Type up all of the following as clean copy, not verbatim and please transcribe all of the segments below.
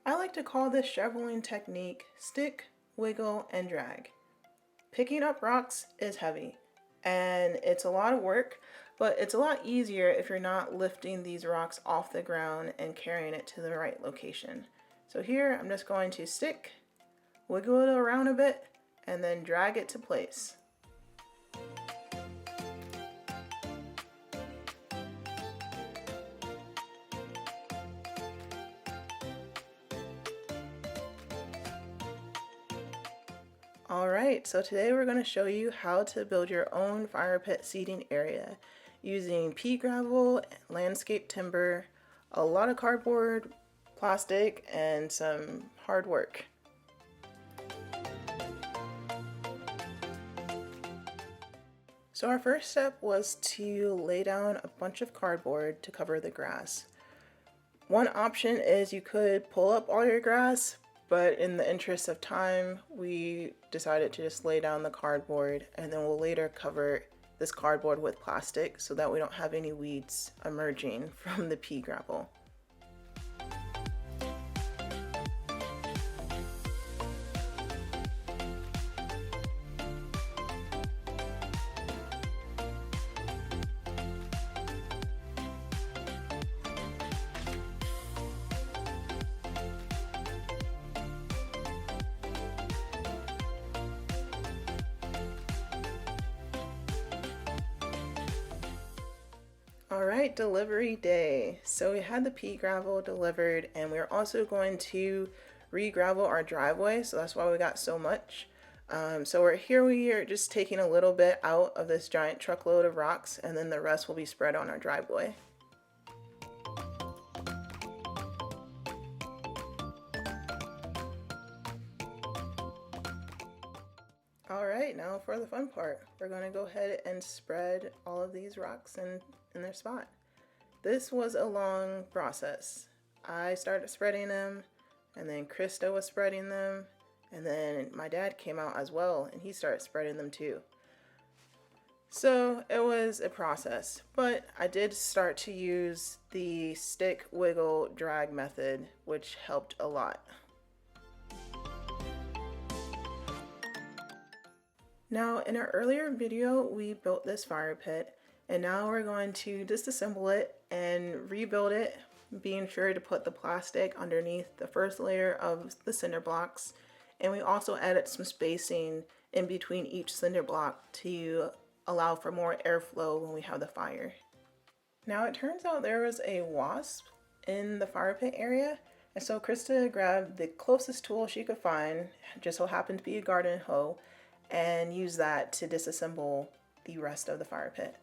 I like to call this shoveling technique stick, wiggle, and drag. Picking up rocks is heavy and it's a lot of work, but it's a lot easier if you're not lifting these rocks off the ground and carrying it to the right location. So here I'm just going to stick, wiggle it around a bit, and then drag it to place. Alright, so today we're going to show you how to build your own fire pit seating area using pea gravel, landscape timber, a lot of cardboard, plastic, and some hard work. So our first step was to lay down a bunch of cardboard to cover the grass. One option is you could pull up all your grass, but in the interest of time, we decided to just lay down the cardboard, and then we'll later cover this cardboard with plastic so that we don't have any weeds emerging from the pea gravel. Alright, delivery day. So we had the pea gravel delivered, and we're also going to re-gravel our driveway, so that's why we got so much. So we are just taking a little bit out of this giant truckload of rocks, and then the rest will be spread on our driveway. Alright, now for the fun part. We're going to go ahead and spread all of these rocks in their spot. This was a long process. I started spreading them, and then Krista was spreading them, and then my dad came out as well, and he started spreading them too. So it was a process, but I did start to use the stick, wiggle, drag method, which helped a lot. Now, in our earlier video, we built this fire pit, and now we're going to disassemble it and rebuild it, being sure to put the plastic underneath the first layer of the cinder blocks. And we also added some spacing in between each cinder block to allow for more airflow when we have the fire. Now it turns out there was a wasp in the fire pit area, and so Krista grabbed the closest tool she could find, just so happened to be a garden hoe, and used that to disassemble the rest of the fire pit.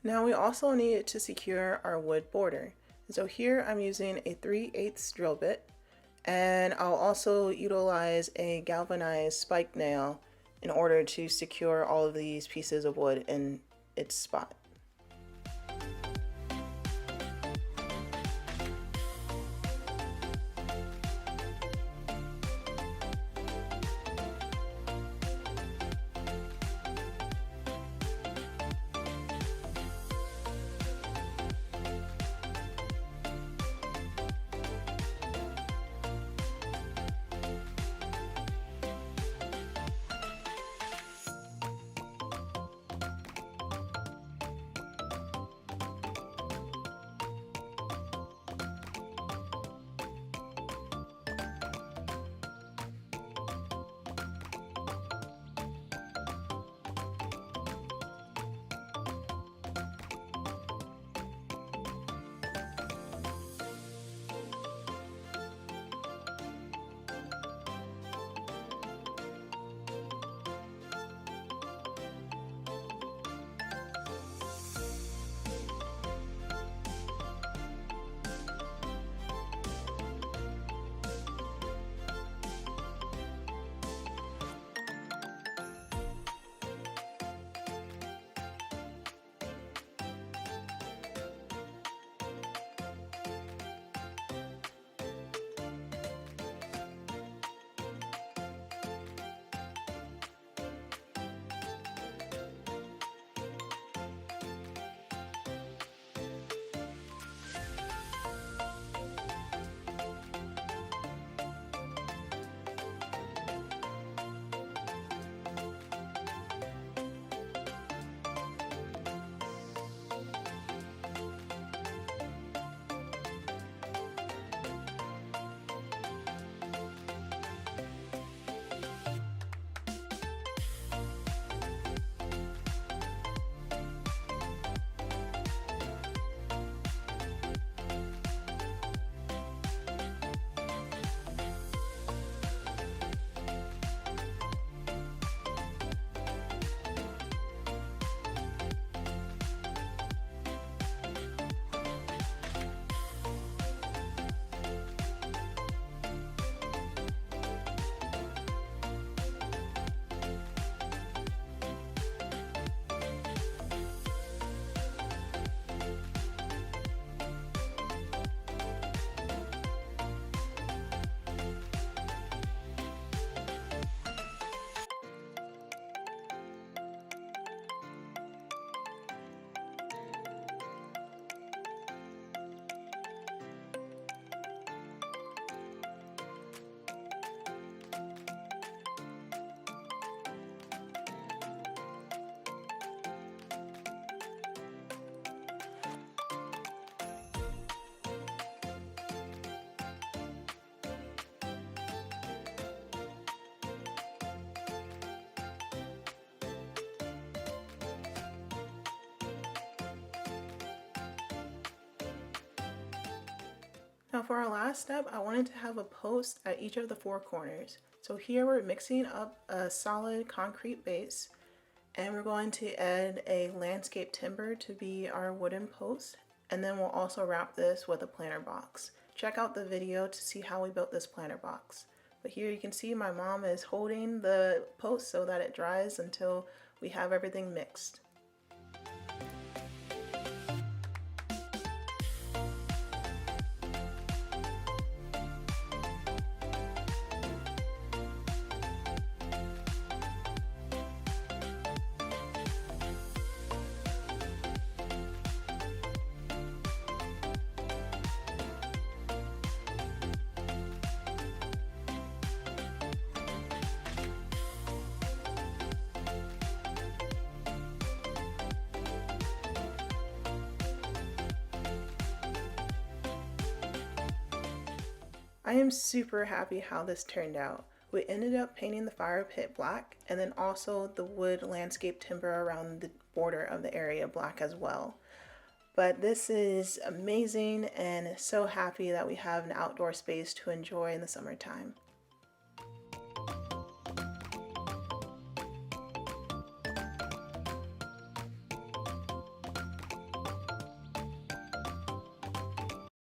Now we also need to secure our wood border. So here I'm using a 3/8 drill bit, and I'll also utilize a galvanized spike nail in order to secure all of these pieces of wood in its spot. Now for our last step, I wanted to have a post at each of the four corners. So here we're mixing up a solid concrete base, and we're going to add a landscape timber to be our wooden post, and then we'll also wrap this with a planter box. Check out the video to see how we built this planter box. But here you can see my mom is holding the post so that it dries until we have everything mixed. I am super happy how this turned out. We ended up painting the fire pit black, and then also the wood landscape timber around the border of the area black as well. But this is amazing, and so happy that we have an outdoor space to enjoy in the summertime.